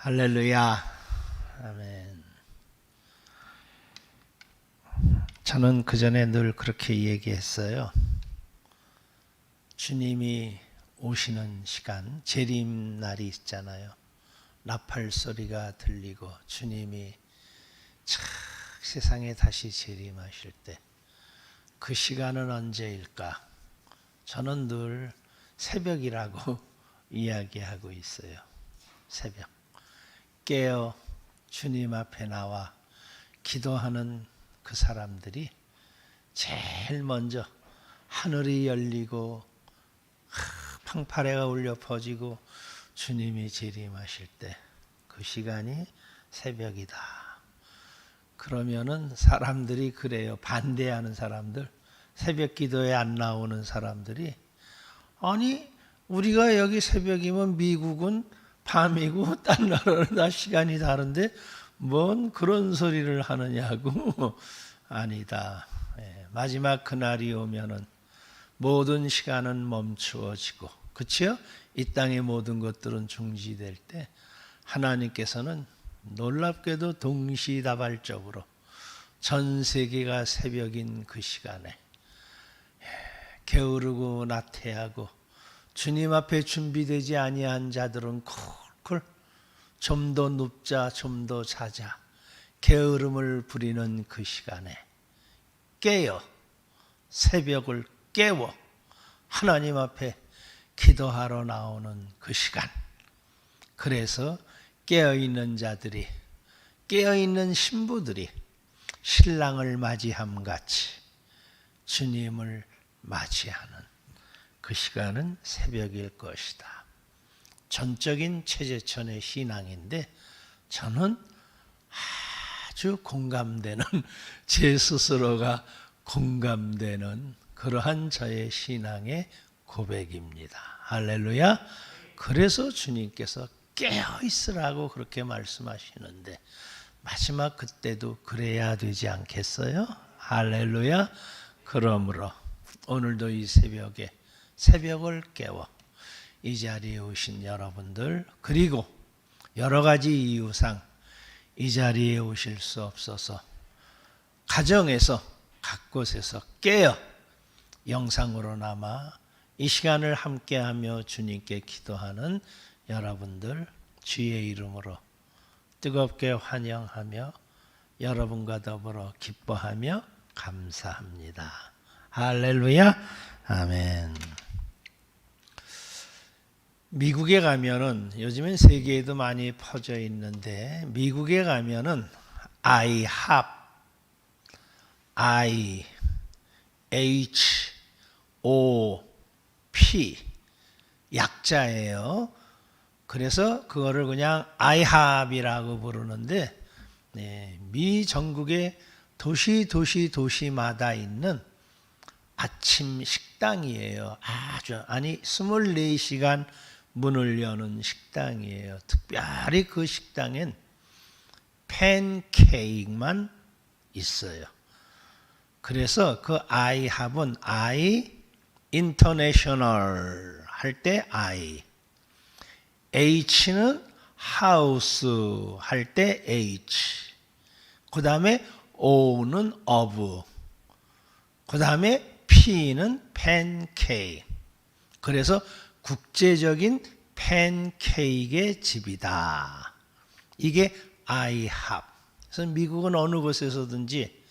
할렐루야. 아멘. 저는 그전에 늘 그렇게 얘기했어요. 주님이 오시는 시간, 재림날이 있잖아요. 나팔 소리가 들리고 주님이 참 세상에 다시 재림하실 때 그 시간은 언제일까? 저는 늘 새벽이라고 이야기하고 있어요. 새벽. 깨어 주님 앞에 나와 기도하는 그 사람들이 제일 먼저 하늘이 열리고 팡파레가 울려 퍼지고 주님이 재림하실 때 그 시간이 새벽이다. 그러면은 사람들이 그래요. 반대하는 사람들, 새벽 기도에 안 나오는 사람들이, 아니 우리가 여기 새벽이면 미국은 밤이고 딴 나라는 다 시간이 다른데 뭔 그런 소리를 하느냐고. 아니다. 마지막 그날이 오면은 모든 시간은 멈추어지고, 그치요? 이 땅의 모든 것들은 중지될 때 하나님께서는 놀랍게도 동시다발적으로 전 세계가 새벽인 그 시간에 게으르고 나태하고 주님 앞에 준비되지 아니한 자들은 쿨쿨 좀 더 눕자, 좀 더 자자, 게으름을 부리는 그 시간에 깨어 새벽을 깨워 하나님 앞에 기도하러 나오는 그 시간. 그래서 깨어있는 자들이, 깨어있는 신부들이 신랑을 맞이함 같이 주님을 맞이하는 그 시간은 새벽일 것이다. 전적인 최재천의 신앙인데 저는 아주 공감되는, 제 스스로가 공감되는 그러한 저의 신앙의 고백입니다. 할렐루야. 그래서 주님께서 깨어 있으라고 그렇게 말씀하시는데 마지막 그때도 그래야 되지 않겠어요? 할렐루야. 그러므로 오늘도 이 새벽에 새벽을 깨워 이 자리에 오신 여러분들, 그리고 여러 가지 이유상 이 자리에 오실 수 없어서 가정에서 각 곳에서 깨어 영상으로나마 이 시간을 함께하며 주님께 기도하는 여러분들 주의 이름으로 뜨겁게 환영하며 여러분과 더불어 기뻐하며 감사합니다. 할렐루야. 아멘. 미국에 가면은, 요즘엔 세계에도 많이 퍼져 있는데 미국에 가면은 IHOP, I-H-O-P 약자예요. 그래서 그거를 그냥 IHOP이라고 부르는데, 미 전국의 도시마다 있는 아침 식당이에요. 아니 24시간 문을 여는 식당이에요. 특별히 그 식당엔 팬케이크만 있어요. 그래서 그 IHOP은 I International 할 때 I, H는 house 할 때 H, 그 다음에 O는 of, 그 다음에 P는 pancake. 그래서 국제적인 팬케이크의 집이다. 이게 IHOP. 그래서 미국은 어느 곳에서든지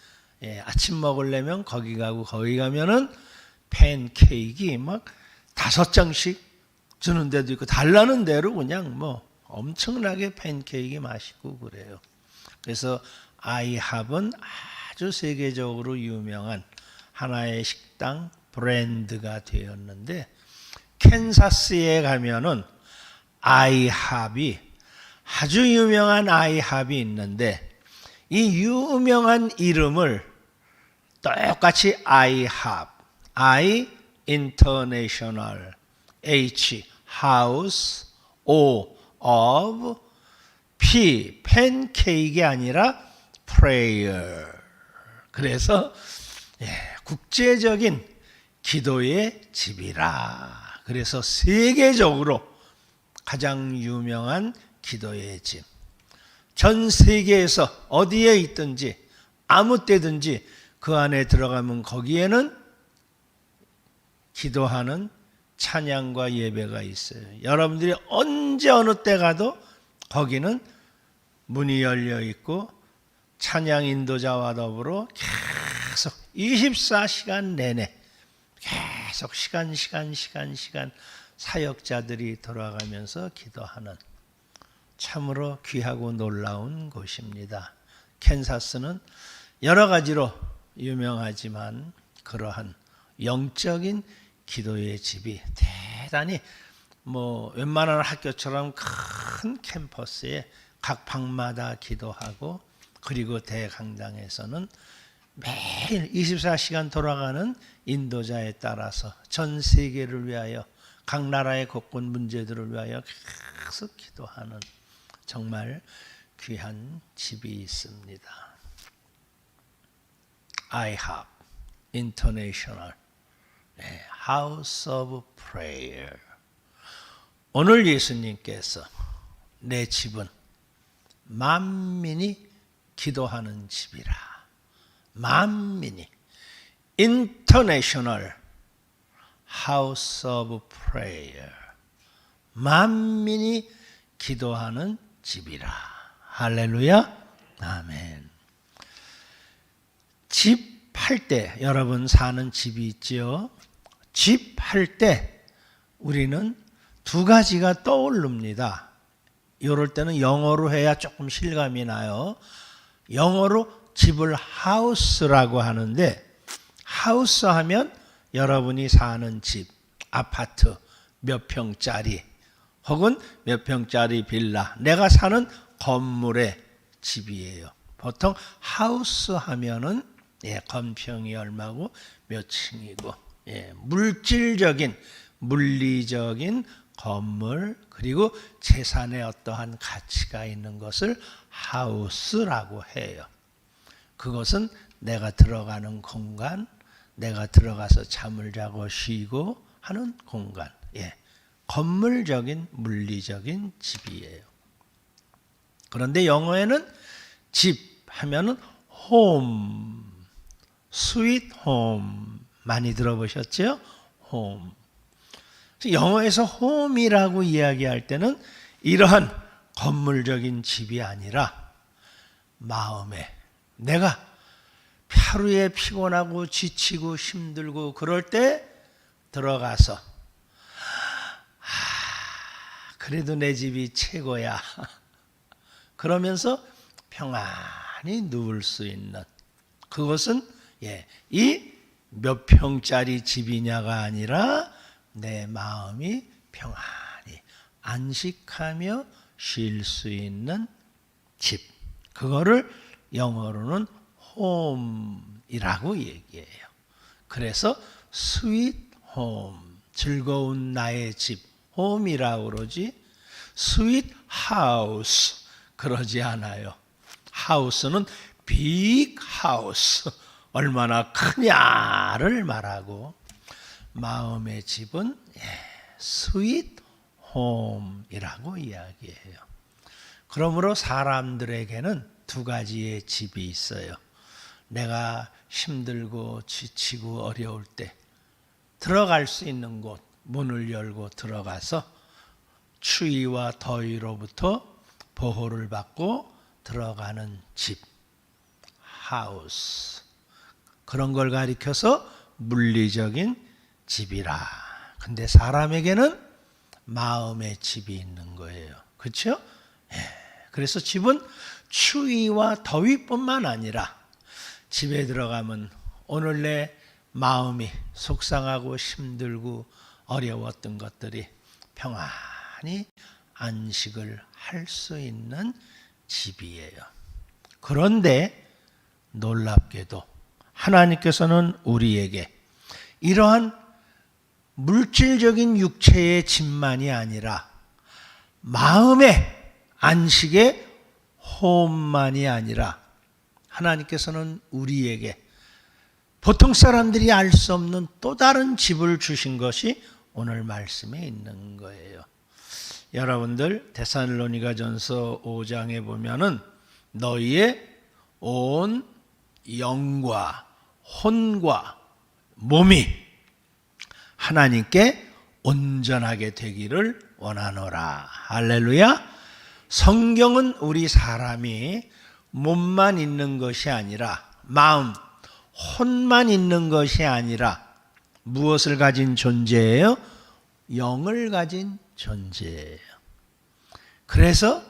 아침 먹으려면 거기 가고, 거기 가면은 팬케이크 막 5장씩 주는 데도 있고, 달라는 대로 그냥 뭐 엄청나게 팬케이크 맛있고 그래요. 그래서 IHOP은 아주 세계적으로 유명한 하나의 식당 브랜드가 되었는데, 캔사스에 가면은 IHOP이, 아주 유명한 IHOP이 있는데 이 유명한 이름을 똑같이 IHOP, I International, H House, O of, P 팬케이크가 아니라 Prayer. 그래서 국제적인 기도의 집이라. 그래서 세계적으로 가장 유명한 기도의 집. 전 세계에서 어디에 있든지 아무 때든지 그 안에 들어가면 거기에는 기도하는 찬양과 예배가 있어요. 여러분들이 언제 어느 때 가도 거기는 문이 열려 있고 찬양 인도자와 더불어 계속 24시간 내내 계속 시간 사역자들이 돌아가면서 기도하는 참으로 귀하고 놀라운 곳입니다. 캔사스는 여러 가지로 유명하지만 그러한 영적인 기도의 집이 대단히 웬만한 학교처럼 큰 캠퍼스에 각 방마다 기도하고 그리고 대강당에서는 매일 24시간 돌아가는 인도자에 따라서 전 세계를 위하여 각 나라의 곳곳 문제들을 위하여 계속 기도하는 정말 귀한 집이 있습니다. IHOP International House of Prayer. 오늘 예수님께서 내 집은 만민이 기도하는 집이라. 만민이 International House of Prayer. 만민이 기도하는 집이라. 할렐루야. 아멘. 집 할 때 여러분 사는 집이 있죠. 집 할 때 우리는 두 가지가 떠오릅니다. 이럴 때는 영어로 해야 조금 실감이 나요. 영어로 집을 house라고 하는데 하우스 하면 여러분이 사는 집, 아파트 몇 평짜리 혹은 몇 평짜리 빌라, 내가 사는 건물의 집이에요. 보통 하우스 하면은 건평이 얼마고 몇 층이고 물질적인 물리적인 건물 그리고 재산에 어떠한 가치가 있는 것을 하우스라고 해요. 그것은 내가 들어가는 공간, 내가 들어가서 잠을 자고 쉬고 하는 공간, 건물적인 물리적인 집이에요. 그런데 영어에는 집 하면은 홈, 스윗 홈 많이 들어보셨죠? 홈. 영어에서 홈이라고 이야기할 때는 이러한 건물적인 집이 아니라 마음에 내가 하루에 피곤하고 지치고 힘들고 그럴 때 들어가서 그래도 내 집이 최고야. 그러면서 평안히 누울 수 있는 그것은 이 몇 평짜리 집이냐가 아니라 내 마음이 평안히 안식하며 쉴 수 있는 집. 그거를 영어로는 홈이라고 얘기해요. 그래서 스윗 홈, 즐거운 나의 집, 홈이라고 그러지 스윗 하우스 그러지 않아요. 하우스는 빅 하우스, 얼마나 크냐를 말하고 마음의 집은 스윗 홈이라고 이야기해요. 그러므로 사람들에게는 두 가지의 집이 있어요. 내가 힘들고 지치고 어려울 때 들어갈 수 있는 곳, 문을 열고 들어가서 추위와 더위로부터 보호를 받고 들어가는 집, 하우스. 그런 걸 가리켜서 물리적인 집이라. 근데 사람에게는 마음의 집이 있는 거예요. 그렇죠? 그래서 집은 추위와 더위뿐만 아니라 집에 들어가면 오늘 내 마음이 속상하고 힘들고 어려웠던 것들이 평안히 안식을 할 수 있는 집이에요. 그런데 놀랍게도 하나님께서는 우리에게 이러한 물질적인 육체의 집만이 아니라 마음의 안식의 홈만이 아니라 하나님께서는 우리에게 보통 사람들이 알 수 없는 또 다른 집을 주신 것이 오늘 말씀에 있는 거예요. 여러분들 데살로니가전서 5장에 보면은 너희의 온 영과 혼과 몸이 하나님께 온전하게 되기를 원하노라. 할렐루야. 성경은 우리 사람이 몸만 있는 것이 아니라 마음, 혼만 있는 것이 아니라 무엇을 가진 존재예요? 영을 가진 존재예요. 그래서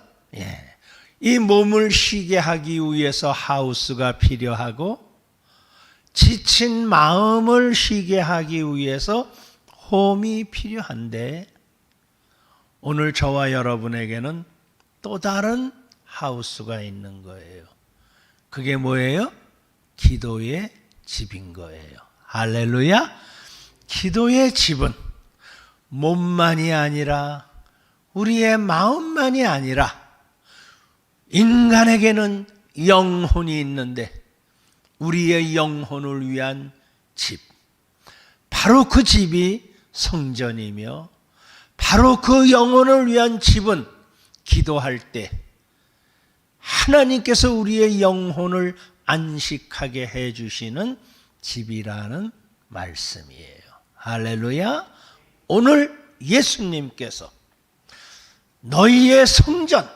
이 몸을 쉬게 하기 위해서 하우스가 필요하고 지친 마음을 쉬게 하기 위해서 홈이 필요한데 오늘 저와 여러분에게는 또 다른 하우스가 있는 거예요. 그게 뭐예요? 기도의 집인 거예요. 할렐루야. 기도의 집은 몸만이 아니라 우리의 마음만이 아니라 인간에게는 영혼이 있는데 우리의 영혼을 위한 집, 바로 그 집이 성전이며 바로 그 영혼을 위한 집은 기도할 때 하나님께서 우리의 영혼을 안식하게 해주시는 집이라는 말씀이에요. 할렐루야. 오늘 예수님께서 너희의 성전,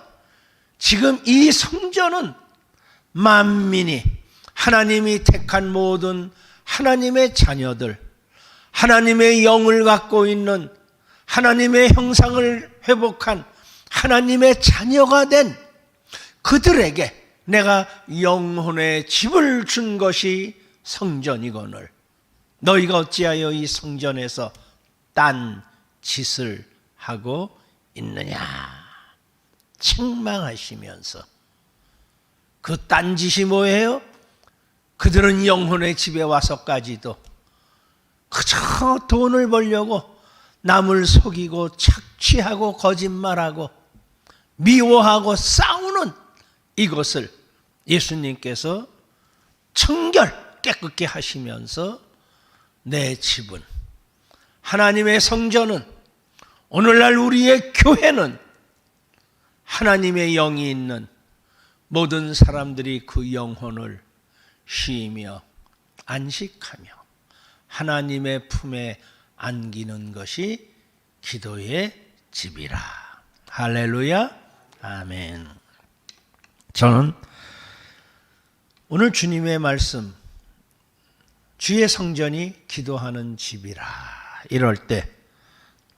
지금 이 성전은 만민이 하나님이 택한 모든 하나님의 자녀들, 하나님의 영을 갖고 있는 하나님의 형상을 회복한 하나님의 자녀가 된 그들에게 내가 영혼의 집을 준 것이 성전이거늘 너희가 어찌하여 이 성전에서 딴 짓을 하고 있느냐 책망하시면서 그 딴 짓이 뭐예요? 그들은 영혼의 집에 와서까지도 그저 돈을 벌려고 남을 속이고 착취하고 거짓말하고 미워하고 싸우는 이것을 예수님께서 청결 깨끗게 하시면서 내 집은 하나님의 성전은 오늘날 우리의 교회는 하나님의 영이 있는 모든 사람들이 그 영혼을 쉬며 안식하며 하나님의 품에 안기는 것이 기도의 집이라. 할렐루야. 아멘. 저는 오늘 주님의 말씀 주의 성전이 기도하는 집이라 이럴 때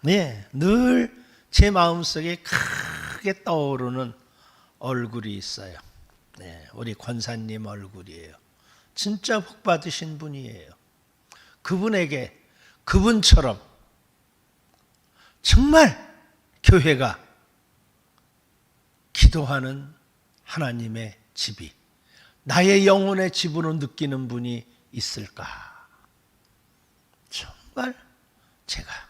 늘 제 마음속에 크게 떠오르는 얼굴이 있어요. 우리 권사님 얼굴이에요. 진짜 복 받으신 분이에요. 그분에게 그분처럼 정말 교회가 기도하는 하나님의 집이 나의 영혼의 집으로 느끼는 분이 있을까? 정말 제가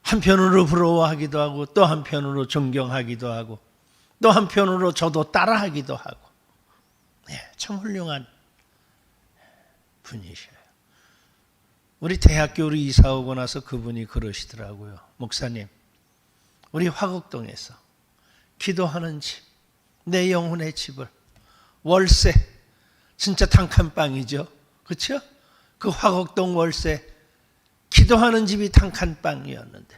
한편으로 부러워하기도 하고 또 한편으로 존경하기도 하고 또 한편으로 저도 따라하기도 하고 참 훌륭한 분이셔요. 우리 대학교로 이사 오고 나서 그분이 그러시더라고요. 목사님, 우리 화곡동에서 기도하는 집, 내 영혼의 집을 월세, 진짜 단칸방이죠. 그렇죠? 그 화곡동 월세 기도하는 집이 단칸방이었는데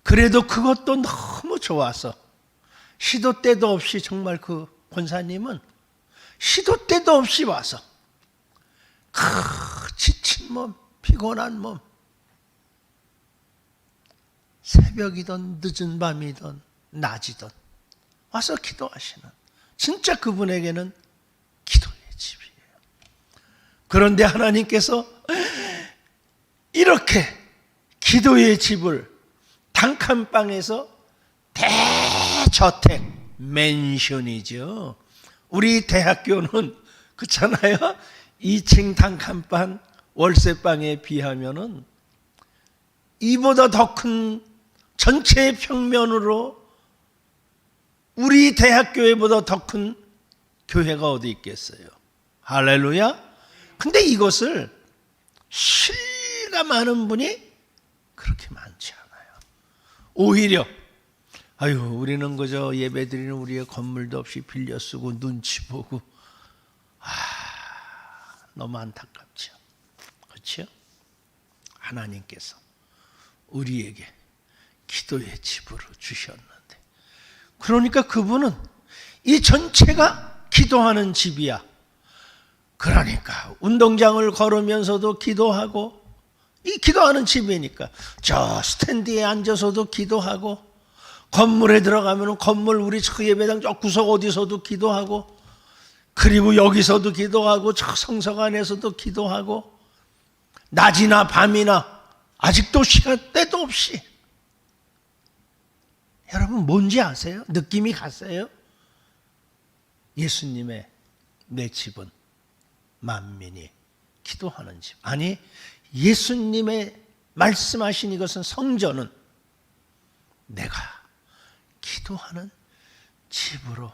그래도 그것도 너무 좋아서 시도 때도 없이 정말 그 권사님은 시도 때도 없이 와서 지친 몸, 피곤한 몸 새벽이든 늦은 밤이든 낮이든 와서 기도하시는 진짜 그분에게는 기도의 집이에요. 그런데 하나님께서 이렇게 기도의 집을 단칸방에서 대저택 맨션이죠. 우리 대학교는 그렇잖아요. 2층 단칸방 월세방에 비하면은 이보다 더 큰 전체 평면으로 우리 대학교회보다 더 큰 교회가 어디 있겠어요. 할렐루야. 근데 이것을 실감하는 분이 그렇게 많지 않아요. 오히려 아유, 우리는 그저 예배드리는 우리의 건물도 없이 빌려 쓰고 눈치 보고, 너무 안타깝죠. 그렇죠? 하나님께서 우리에게 기도의 집으로 주셨는데, 그러니까 그분은 이 전체가 기도하는 집이야. 그러니까 운동장을 걸으면서도 기도하고, 이 기도하는 집이니까 저 스탠드에 앉아서도 기도하고, 건물에 들어가면 건물 우리 저 예배당 저 구석 어디서도 기도하고, 그리고 여기서도 기도하고, 저 성석 안에서도 기도하고, 낮이나 밤이나 아직도 시간대도 없이. 여러분 뭔지 아세요? 느낌이 갔어요? 예수님의 내 집은 만민이 기도하는 집. 아니, 예수님의 말씀하신 이것은, 성전은 내가 기도하는 집으로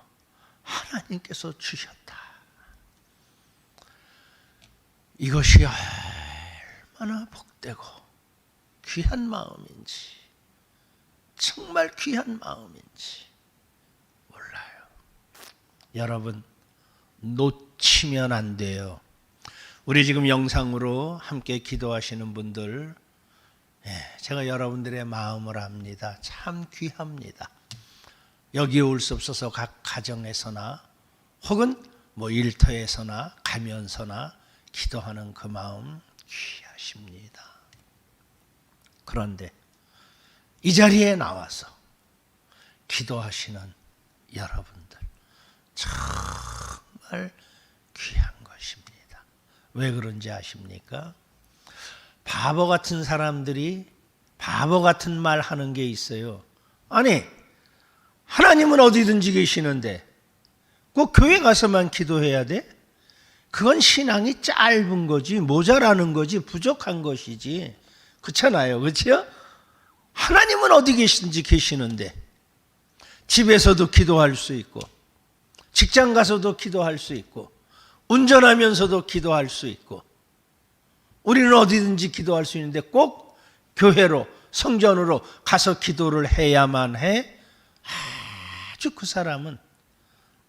하나님께서 주셨다. 이것이 얼마나 복되고 귀한 마음인지, 정말 귀한 마음인지 몰라요. 여러분 놓치면 안 돼요. 우리 지금 영상으로 함께 기도하시는 분들, 제가 여러분들의 마음을 압니다. 참 귀합니다. 여기에 올 수 없어서 각 가정에서나 혹은 일터에서나 가면서나 기도하는 그 마음 귀하십니다. 그런데 이 자리에 나와서 기도하시는 여러분들 정말 귀한 것입니다. 왜 그런지 아십니까? 바보 같은 사람들이 바보 같은 말 하는 게 있어요. 아니, 하나님은 어디든지 계시는데 꼭 교회 가서만 기도해야 돼? 그건 신앙이 짧은 거지, 모자라는 거지, 부족한 것이지. 그렇잖아요. 그렇죠? 하나님은 어디 계신지 계시는데 집에서도 기도할 수 있고, 직장 가서도 기도할 수 있고, 운전하면서도 기도할 수 있고, 우리는 어디든지 기도할 수 있는데 꼭 교회로, 성전으로 가서 기도를 해야만 해? 아주 그 사람은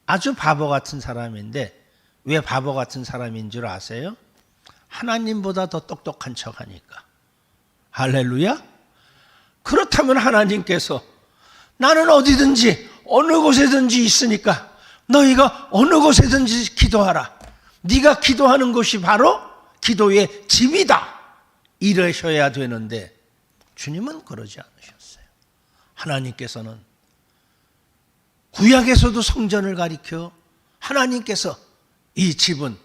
아주 바보 같은 사람인데, 왜 바보 같은 사람인 줄 아세요? 하나님보다 더 똑똑한 척하니까. 할렐루야? 그렇다면 하나님께서 나는 어디든지 어느 곳에든지 있으니까 너희가 어느 곳에든지 기도하라. 네가 기도하는 곳이 바로 기도의 집이다. 이러셔야 되는데 주님은 그러지 않으셨어요. 하나님께서는 구약에서도 성전을 가리켜 하나님께서 이 집은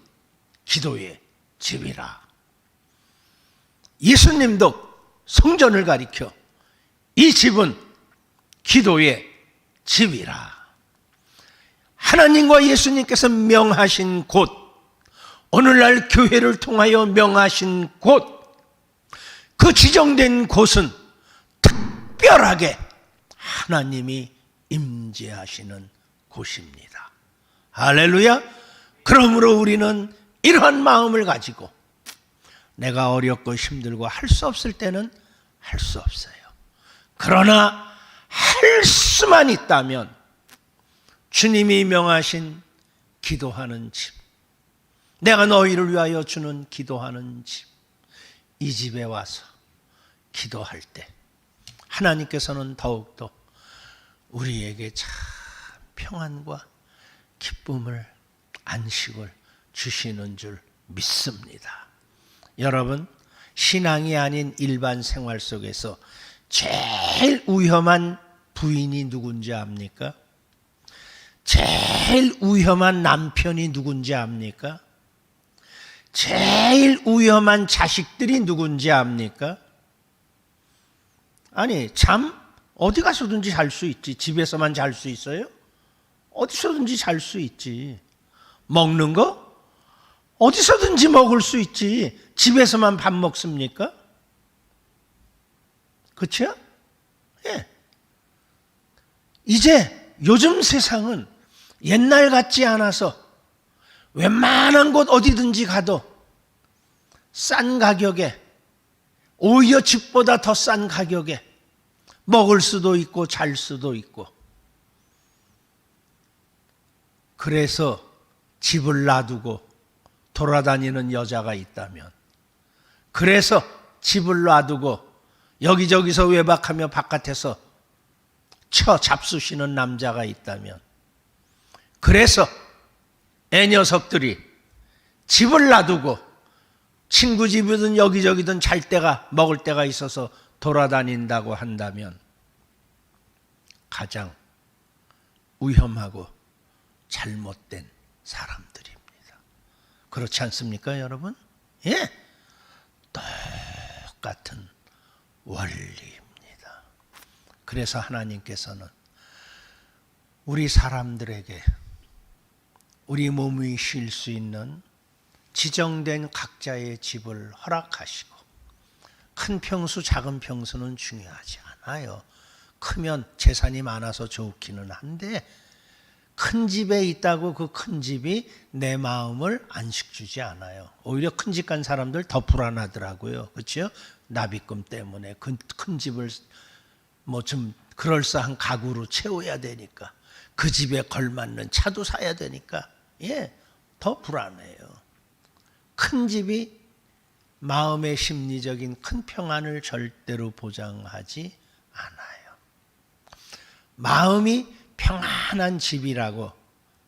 기도의 집이라. 예수님도 성전을 가리켜 이 집은 기도의 집이라. 하나님과 예수님께서 명하신 곳, 오늘날 교회를 통하여 명하신 곳, 그 지정된 곳은 특별하게 하나님이 임재하시는 곳입니다. 할렐루야. 그러므로 우리는 이러한 마음을 가지고 내가 어렵고 힘들고 할 수 없을 때는 할 수 없어요. 그러나 할 수만 있다면 주님이 명하신 기도하는 집, 내가 너희를 위하여 주는 기도하는 집, 이 집에 와서 기도할 때 하나님께서는 더욱더 우리에게 참 평안과 기쁨을, 안식을 주시는 줄 믿습니다. 여러분, 신앙이 아닌 일반 생활 속에서 제일 위험한 부인이 누군지 압니까? 제일 위험한 남편이 누군지 압니까? 제일 위험한 자식들이 누군지 압니까? 아니, 잠 어디 가서든지 잘 수 있지. 집에서만 잘 수 있어요? 어디서든지 잘 수 있지. 먹는 거? 어디서든지 먹을 수 있지. 집에서만 밥 먹습니까? 그렇죠? 예. 이제 요즘 세상은 옛날 같지 않아서 웬만한 곳 어디든지 가도 싼 가격에, 오히려 집보다 더 싼 가격에 먹을 수도 있고 잘 수도 있고. 그래서 집을 놔두고 돌아다니는 여자가 있다면, 그래서 집을 놔두고 여기저기서 외박하며 바깥에서 잡수시는 남자가 있다면, 그래서 애 녀석들이 집을 놔두고 친구 집이든 여기저기든 잘 때가 먹을 때가 있어서 돌아다닌다고 한다면 가장 위험하고 잘못된 사람들입니다. 그렇지 않습니까, 여러분? 예, 똑같은 원리입니다. 그래서 하나님께서는 우리 사람들에게 우리 몸이 쉴 수 있는 지정된 각자의 집을 허락하시고, 큰 평수 작은 평수는 중요하지 않아요. 크면 재산이 많아서 좋기는 한데, 큰 집에 있다고 그 큰 집이 내 마음을 안식주지 않아요. 오히려 큰 집 간 사람들 더 불안하더라고요. 그렇죠? 납입금 때문에 큰 집을 뭐 좀 그럴싸한 가구로 채워야 되니까, 그 집에 걸맞는 차도 사야 되니까, 예, 더 불안해요. 큰 집이 마음의 심리적인 큰 평안을 절대로 보장하지 않아요. 마음이 평안한 집이라고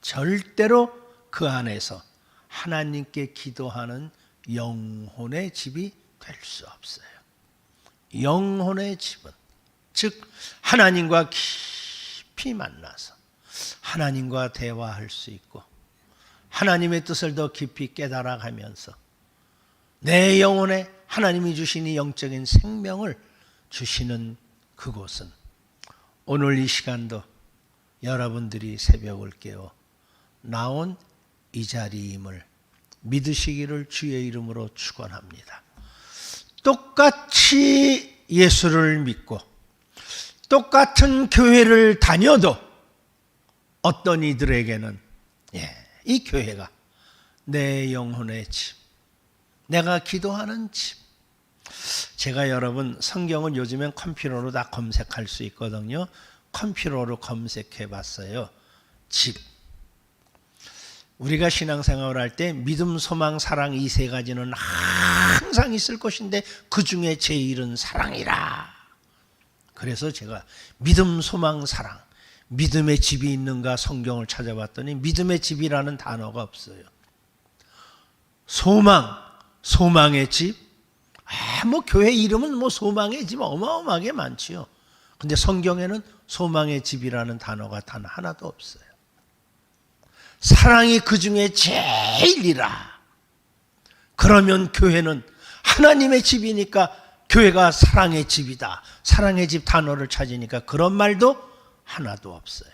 절대로 그 안에서 하나님께 기도하는 영혼의 집이 될 수 없어요. 영혼의 집은, 즉 하나님과 깊이 만나서 하나님과 대화할 수 있고, 하나님의 뜻을 더 깊이 깨달아가면서 내 영혼에 하나님이 주신 이 영적인 생명을 주시는 그곳은, 오늘 이 시간도 여러분들이 새벽을 깨워 나온 이 자리임을 믿으시기를 주의 이름으로 축원합니다. 똑같이 예수를 믿고 똑같은 교회를 다녀도 어떤 이들에게는 이 교회가 내 영혼의 집, 내가 기도하는 집. 제가 여러분 성경은 요즘엔 컴퓨터로 다 검색할 수 있거든요. 컴퓨터로 검색해 봤어요. 집. 우리가 신앙생활을 할 때 믿음, 소망, 사랑 이 세 가지는 항상 있을 것인데 그 중에 제일은 사랑이라. 그래서 제가 믿음, 소망, 사랑, 믿음의 집이 있는가 성경을 찾아봤더니 믿음의 집이라는 단어가 없어요. 소망, 소망의 집. 뭐 교회 이름은 뭐 소망의 집 어마어마하게 많지요. 근데 성경에는 소망의 집이라는 단어가 단 하나도 없어요. 사랑이 그 중에 제일이라. 그러면 교회는 하나님의 집이니까 교회가 사랑의 집이다. 사랑의 집 단어를 찾으니까 그런 말도 하나도 없어요.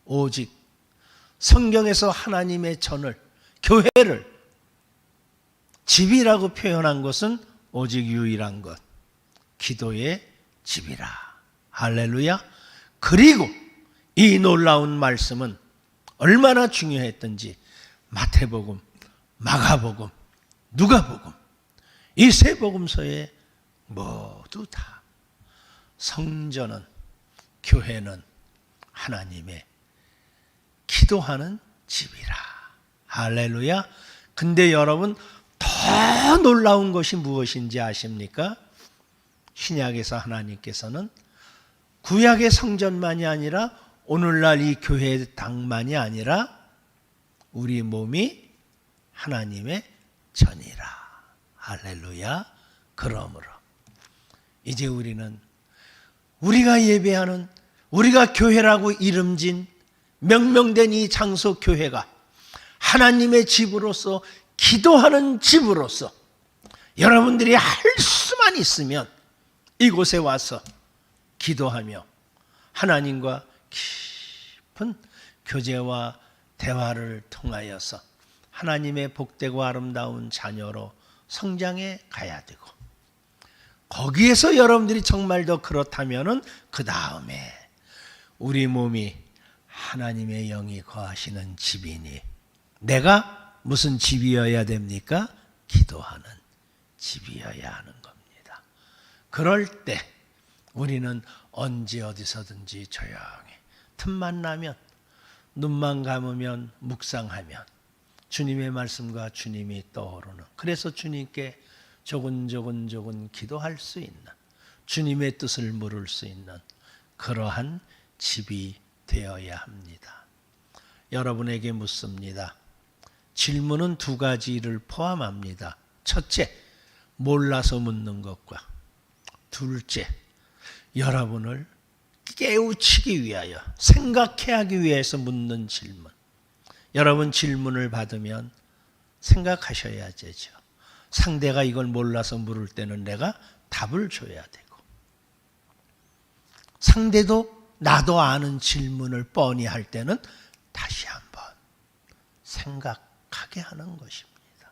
오직 성경에서 하나님의 전을, 교회를 집이라고 표현한 것은 오직 유일한 것, 기도의 집이라. 할렐루야. 그리고 이 놀라운 말씀은 얼마나 중요했던지 마태복음, 마가복음, 누가복음 이 세 복음서에 모두 다 성전은, 교회는 하나님의 기도하는 집이라. 할렐루야. 근데 여러분 더 놀라운 것이 무엇인지 아십니까? 신약에서 하나님께서는 구약의 성전만이 아니라 오늘날 이 교회 당만이 아니라 우리 몸이 하나님의 전이라. 할렐루야. 그러므로 이제 우리는 우리가 예배하는, 우리가 교회라고 이름진 명명된 이 장소 교회가 하나님의 집으로서, 기도하는 집으로서 여러분들이 할 수만 있으면 이곳에 와서 기도하며 하나님과 깊은 교제와 대화를 통하여서 하나님의 복되고 아름다운 자녀로 성장해 가야 되고, 거기에서 여러분들이 정말 더 그렇다면은 그 다음에 우리 몸이 하나님의 영이 거하시는 집이니 내가 무슨 집이어야 됩니까? 기도하는 집이어야 하는 겁니다. 그럴 때 우리는 언제 어디서든지 조용히 틈만 나면 눈만 감으면 묵상하면 주님의 말씀과 주님이 떠오르는, 그래서 주님께 조근조근 기도할 수 있는, 주님의 뜻을 물을 수 있는 그러한 집이 되어야 합니다. 여러분에게 묻습니다. 질문은 두 가지를 포함합니다. 첫째, 몰라서 묻는 것과 둘째, 여러분을 깨우치기 위하여, 생각해 하기 위해서 묻는 질문. 여러분 질문을 받으면 생각하셔야 되죠. 상대가 이걸 몰라서 물을 때는 내가 답을 줘야 되고, 상대도 나도 아는 질문을 뻔히 할 때는 다시 한번 생각하게 하는 것입니다.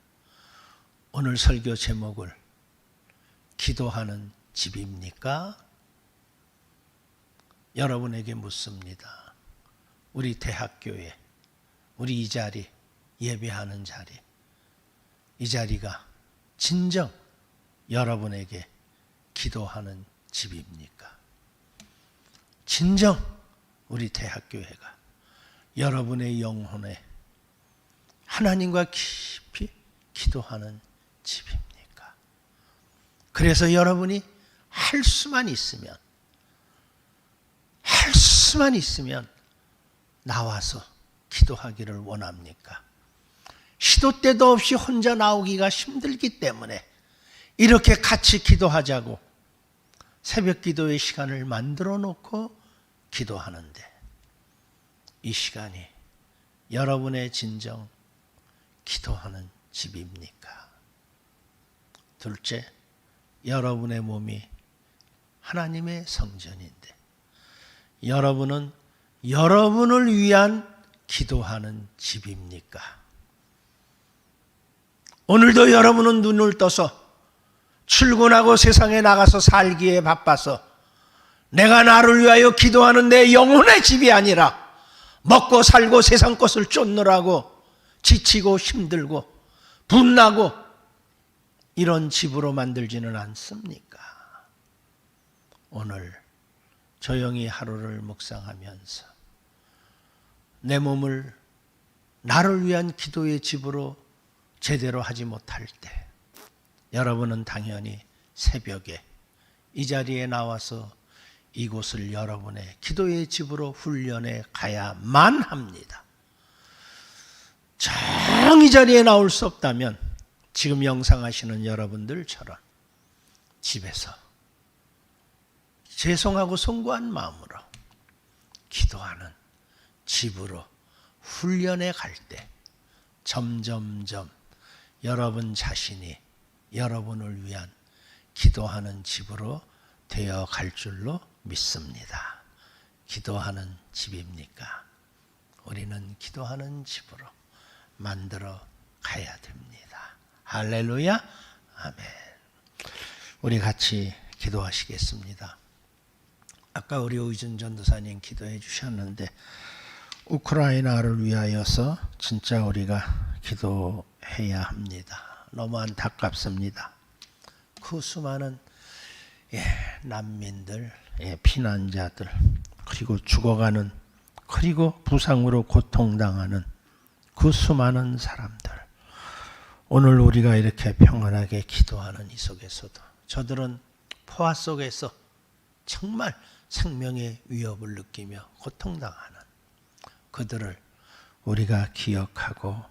오늘 설교 제목을 기도하는 집입니까? 여러분에게 묻습니다. 우리 대학교에, 우리 이 자리, 예배하는 자리, 이 자리가 진정 여러분에게 기도하는 집입니까? 진정 우리 대학교회가 여러분의 영혼에 하나님과 깊이 기도하는 집입니까? 그래서 여러분이 할 수만 있으면 나와서 기도하기를 원합니까? 시도 때도 없이 혼자 나오기가 힘들기 때문에 이렇게 같이 기도하자고 새벽 기도의 시간을 만들어 놓고 기도하는데, 이 시간이 여러분의 진정 기도하는 집입니까? 둘째, 여러분의 몸이 하나님의 성전인데 여러분은 여러분을 위한 기도하는 집입니까? 오늘도 여러분은 눈을 떠서 출근하고 세상에 나가서 살기에 바빠서 내가 나를 위하여 기도하는 내 영혼의 집이 아니라 먹고 살고 세상 것을 쫓느라고 지치고 힘들고 분나고 이런 집으로 만들지는 않습니까? 오늘 조용히 하루를 묵상하면서 내 몸을 나를 위한 기도의 집으로 제대로 하지 못할 때 여러분은 당연히 새벽에 이 자리에 나와서 이곳을 여러분의 기도의 집으로 훈련해 가야만 합니다. 정 이 자리에 나올 수 없다면 지금 영상하시는 여러분들처럼 집에서 죄송하고 송구한 마음으로 기도하는 집으로 훈련해 갈 때 점점점 여러분 자신이 여러분을 위한 기도하는 집으로 되어 갈 줄로 믿습니다. 기도하는 집입니까? 우리는 기도하는 집으로 만들어 가야 됩니다. 할렐루야, 아멘. 우리 같이 기도하시겠습니다. 아까 우리 의준 전도사님 기도해 주셨는데 우크라이나를 위하여서 진짜 우리가 기도해야 합니다. 너무 안타깝습니다. 그 수많은 난민들, 피난자들, 그리고 죽어가는, 그리고 부상으로 고통당하는 그 수많은 사람들, 오늘 우리가 이렇게 평안하게 기도하는 이 속에서도 저들은 포화 속에서 정말 생명의 위협을 느끼며 고통당하는 그들을 우리가 기억하고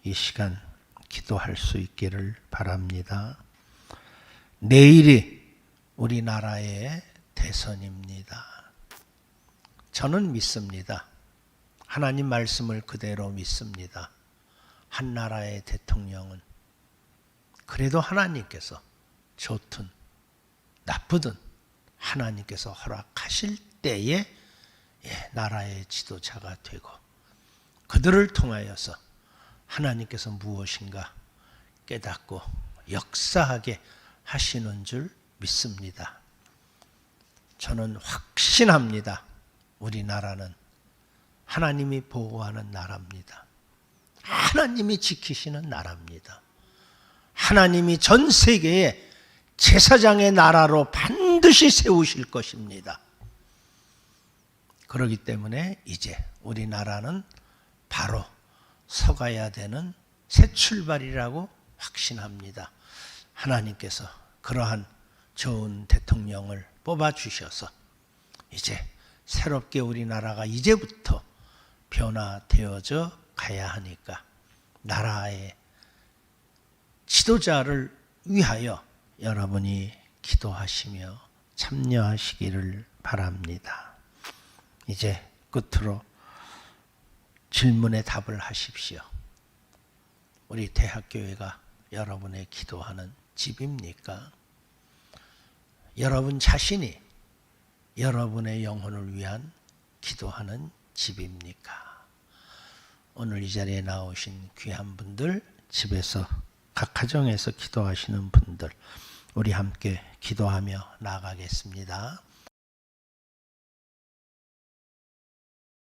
이 시간 기도할 수 있기를 바랍니다. 내일이 우리나라의 대선입니다. 저는 믿습니다. 하나님 말씀을 그대로 믿습니다. 한 나라의 대통령은 그래도 하나님께서 좋든 나쁘든 하나님께서 허락하실 때에 나라의 지도자가 되고 그들을 통하여서 하나님께서 무엇인가 깨닫고 역사하게 하시는 줄 믿습니다. 저는 확신합니다. 우리나라는 하나님이 보호하는 나라입니다. 하나님이 지키시는 나라입니다. 하나님이 전 세계의 제사장의 나라로 반드시 반드시 세우실 것입니다. 그렇기 때문에 이제 우리나라는 바로 서가야 되는 새 출발이라고 확신합니다. 하나님께서 그러한 좋은 대통령을 뽑아주셔서 이제 새롭게 우리나라가 이제부터 변화되어져 가야 하니까 나라의 지도자를 위하여 여러분이 기도하시며 참여하시기를 바랍니다. 이제 끝으로 질문에 답을 하십시오. 우리 대학교회가 여러분의 기도하는 집입니까? 여러분 자신이 여러분의 영혼을 위한 기도하는 집입니까? 오늘 이 자리에 나오신 귀한 분들, 집에서 각 가정에서 기도하시는 분들, 우리 함께 기도하며 나아가겠습니다.